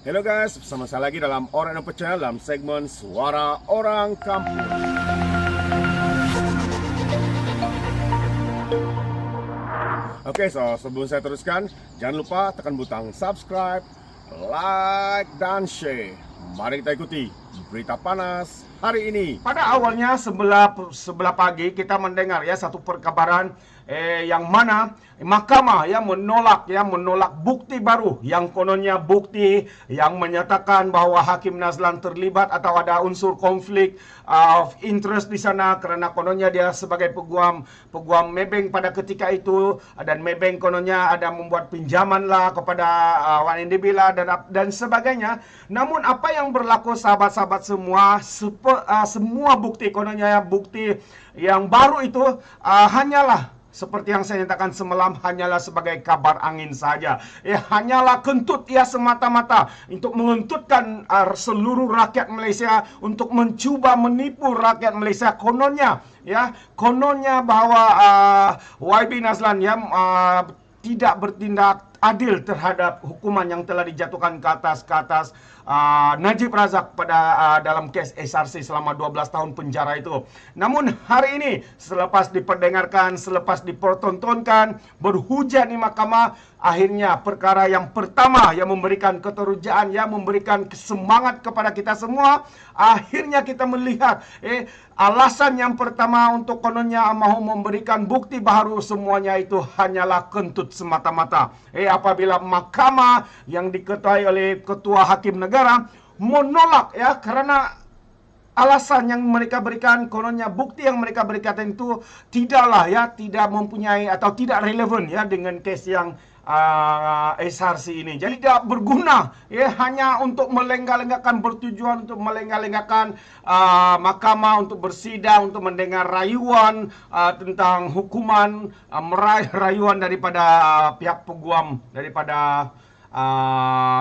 Hello guys, bersama saya lagi dalam Orang Indonesia Channel dalam segmen Suara Orang Kampung. Oke, sebelum saya teruskan, jangan lupa tekan butang subscribe, like, dan share. Mari kita ikuti berita panas hari ini. Pada awalnya sebelah pagi kita mendengar satu perkabaran yang mana mahkamah menolak bukti baru yang kononnya bukti yang menyatakan bahwa Hakim Nazlan terlibat atau ada unsur konflik of interest di sana, karena kononnya dia sebagai peguam Maybank pada ketika itu, dan Maybank kononnya ada membuat pinjaman lah kepada Wan NDB lah dan sebagainya. Namun apa yang berlaku sahabat-sahabat semua, semua bukti kononnya bukti yang baru itu hanyalah seperti yang saya nyatakan semalam, hanyalah sebagai kabar angin saja. Hanyalah kentut semata-mata untuk mengentutkan seluruh rakyat Malaysia, untuk mencuba menipu rakyat Malaysia. Kononnya bahwa YB Nazlan tidak bertindak adil terhadap hukuman yang telah dijatuhkan ke atas Najib Razak pada dalam kes SRC selama 12 tahun penjara itu. Namun hari ini selepas diperdengarkan, selepas dipertontonkan, berhujat di mahkamah, akhirnya perkara yang pertama yang memberikan keterujaan, yang memberikan semangat kepada kita semua, akhirnya kita melihat alasan yang pertama untuk kononnya mahu memberikan bukti baru, semuanya itu hanyalah kentut semata-mata. Apabila mahkamah yang diketuai oleh ketua hakim negara menolak karena alasan yang mereka berikan, kononnya bukti yang mereka berikan itu tidak mempunyai atau tidak relevan dengan kes yang SRC ini. Jadi tidak berguna, hanya untuk melengah-lengahkan, bertujuan untuk melengah-lengahkan mahkamah untuk bersidang, untuk mendengar rayuan tentang hukuman, meraih rayuan daripada pihak peguam, daripada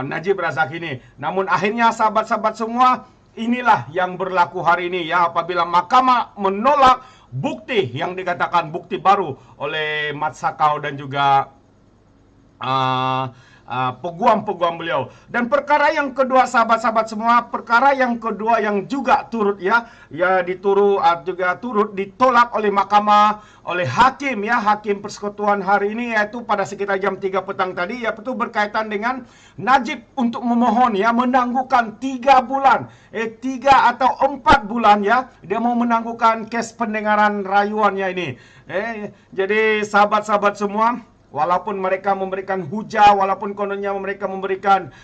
Najib Razak ini. Namun akhirnya sahabat-sahabat semua, inilah yang berlaku hari ini apabila mahkamah menolak bukti yang dikatakan bukti baru oleh Mat Sakau dan juga peguam-peguam beliau. Dan perkara yang kedua sahabat-sahabat semua, perkara yang kedua yang juga turut turut ditolak oleh mahkamah, oleh hakim persekutuan hari ini, yaitu pada sekitar jam 3 petang tadi, yaitu berkaitan dengan Najib untuk memohon menangguhkan 3 bulan 3 atau 4 bulan dia mau menangguhkan kes pendengaran rayuannya ini. Jadi sahabat-sahabat semua, walaupun mereka memberikan hujah, walaupun kononnya mereka memberikan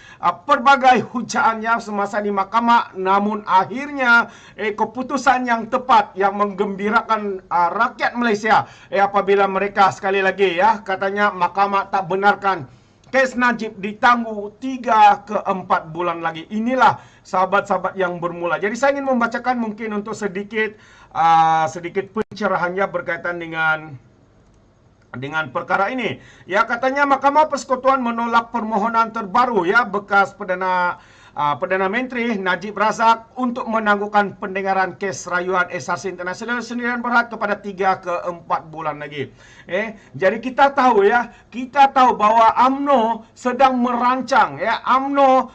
pelbagai hujaannya semasa di mahkamah, namun akhirnya keputusan yang tepat yang menggembirakan rakyat Malaysia apabila mereka sekali lagi katanya mahkamah tak benarkan kes Najib ditangguh 3 ke 4 bulan lagi. Inilah sahabat-sahabat yang bermula. Jadi saya ingin membacakan mungkin untuk sedikit pencerahannya berkaitan dengan perkara ini. Katanya Mahkamah Persekutuan menolak permohonan terbaru bekas Perdana Menteri Najib Razak untuk menangguhkan pendengaran kes rayuan SRC International sendirian berat kepada 3 ke 4 bulan lagi. Jadi kita tahu bahwa UMNO sedang merancang UMNO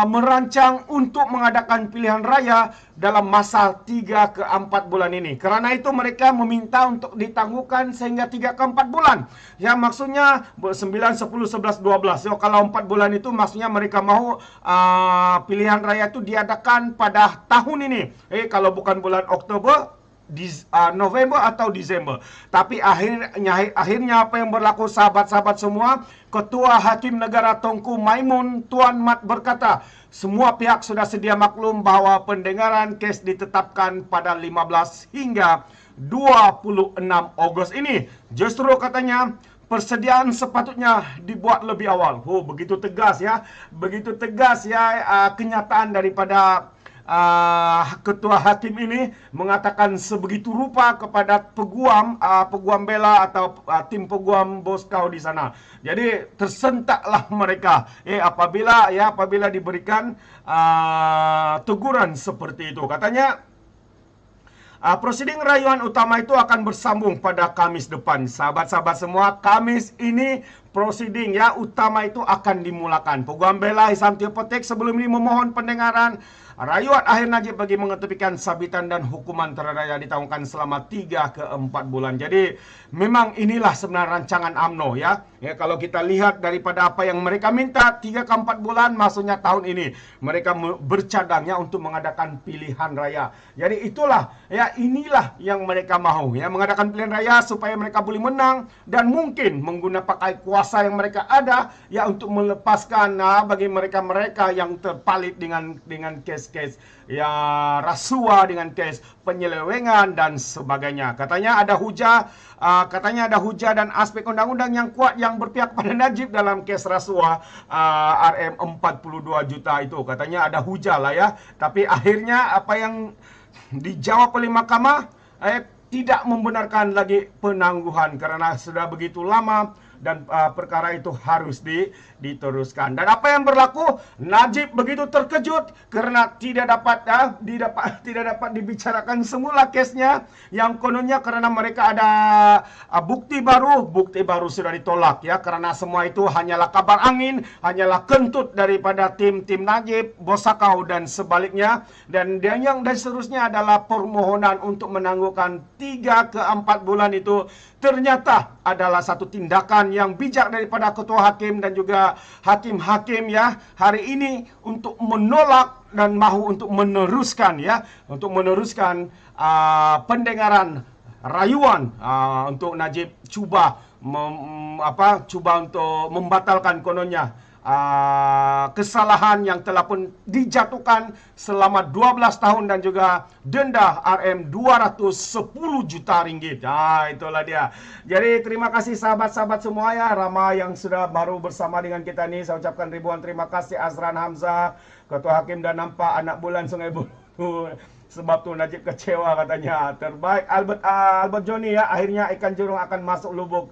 merancang untuk mengadakan pilihan raya dalam masa 3 ke 4 bulan ini. Kerana itu mereka meminta untuk ditangguhkan sehingga 3 ke 4 bulan. Maksudnya 9, 10, 11, 12. Kalau 4 bulan itu maksudnya mereka mahu pilihan raya itu diadakan pada tahun ini. Kalau bukan bulan Oktober, November atau Desember. Tapi akhirnya apa yang berlaku sahabat-sahabat semua, Ketua Hakim Negara Tunku Maimun Tuan Mat berkata, semua pihak sudah sedia maklum bahwa pendengaran kes ditetapkan pada 15 hingga 26 Ogos ini. Justru katanya persediaan sepatutnya dibuat lebih awal. Begitu tegas begitu tegas kenyataan daripada Ketua Hakim ini mengatakan sebegitu rupa kepada peguam bela atau tim peguam Boskau di sana. Jadi tersentaklah mereka apabila diberikan teguran seperti itu. Katanya prosiding rayuan utama itu akan bersambung pada Kamis depan. Sahabat-sahabat semua, Kamis ini proceeding ya utama itu akan dimulakan. Peguam bela Hisam Tiopotek sebelum ini memohon pendengaran rayuan akhir Najib bagi mengetepikan sabitan dan hukuman terhadap ditangguhkan selama 3 ke 4 bulan. Jadi memang inilah sebenarnya rancangan UMNO ya. Ya, kalau kita lihat daripada apa yang mereka minta 3 ke 4 bulan, maksudnya tahun ini mereka bercadangnya untuk mengadakan pilihan raya. Jadi itulah ya, inilah yang mereka mahu ya, mengadakan pilihan raya supaya mereka boleh menang dan mungkin menggunakan pakai kuasa yang mereka ada ya untuk melepaskan bagi mereka-mereka yang terpalit dengan kes ya rasuah, dengan kes penyelewengan dan sebagainya. Katanya ada hujah dan aspek undang-undang yang kuat yang berpihak pada Najib dalam kes rasuah RM 42 juta itu. Katanya ada hujah lah ya. Tapi akhirnya apa yang dijawab oleh mahkamah tidak membenarkan lagi penangguhan karena sudah begitu lama dan perkara itu harus diteruskan. Dan apa yang berlaku? Najib begitu terkejut karena tidak dapat dibicarakan semula kesnya yang kononnya karena mereka ada bukti baru sudah ditolak ya, karena semua itu hanyalah kabar angin, hanyalah kentut daripada tim Najib, Bosakau dan sebaliknya. Dan yang seterusnya adalah permohonan untuk menangguhkan 3 ke 4 bulan itu ternyata adalah satu tindakan yang bijak daripada ketua hakim dan juga hakim-hakim ya hari ini untuk menolak dan mahu untuk meneruskan pendengaran rayuan untuk Najib cuba untuk membatalkan kononnya kesalahan yang telah pun dijatuhkan selama 12 tahun dan juga denda RM 210 juta ringgit. Itulah dia. Jadi terima kasih sahabat-sahabat semua ya, ramai yang sudah baru bersama dengan kita nih. Saya ucapkan ribuan terima kasih Azran Hamzah, Ketua Hakim dan Nampak Anak Bulan Sungai Buloh. Sebab tu Najib kecewa katanya. Terbaik Albert Johnny ya, akhirnya ikan jerung akan masuk lubuk.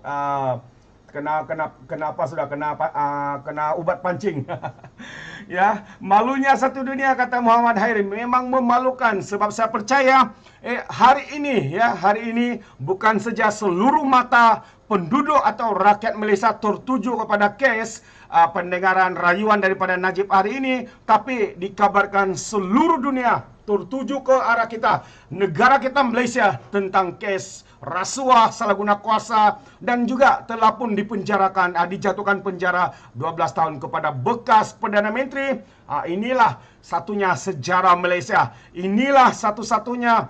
Kenapa sudah kena ubat pancing. Ya, malunya satu dunia kata Muhammad Hairi, memang memalukan sebab saya percaya hari ini bukan saja seluruh mata penduduk atau rakyat Malaysia tertuju kepada kes pendengaran rayuan daripada Najib hari ini, tapi dikabarkan seluruh dunia tertuju ke arah kita, negara kita Malaysia, tentang kes rasuah, salah guna kuasa dan juga telah pun dijatuhkan penjara 12 tahun kepada bekas Perdana Menteri. Inilah satunya sejarah Malaysia. Inilah satu-satunya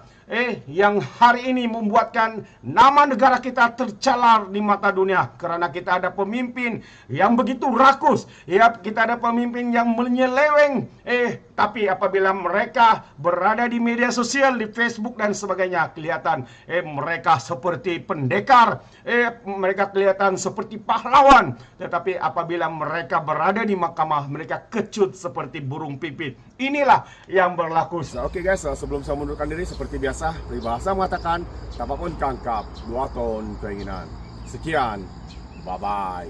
yang hari ini membuatkan nama negara kita tercalar di mata dunia karena kita ada pemimpin yang begitu rakus. Ya, kita ada pemimpin yang menyeleweng. Tapi apabila mereka berada di media sosial, di Facebook dan sebagainya, kelihatan mereka seperti pendekar, mereka kelihatan seperti pahlawan. Tetapi apabila mereka berada di mahkamah, mereka kecut seperti burung pipit. Inilah yang berlaku. Oke guys, sebelum saya mundurkan diri seperti biasa, peribahasa mengatakan tapapun kangkap 2 ton keinginan. Sekian, bye bye.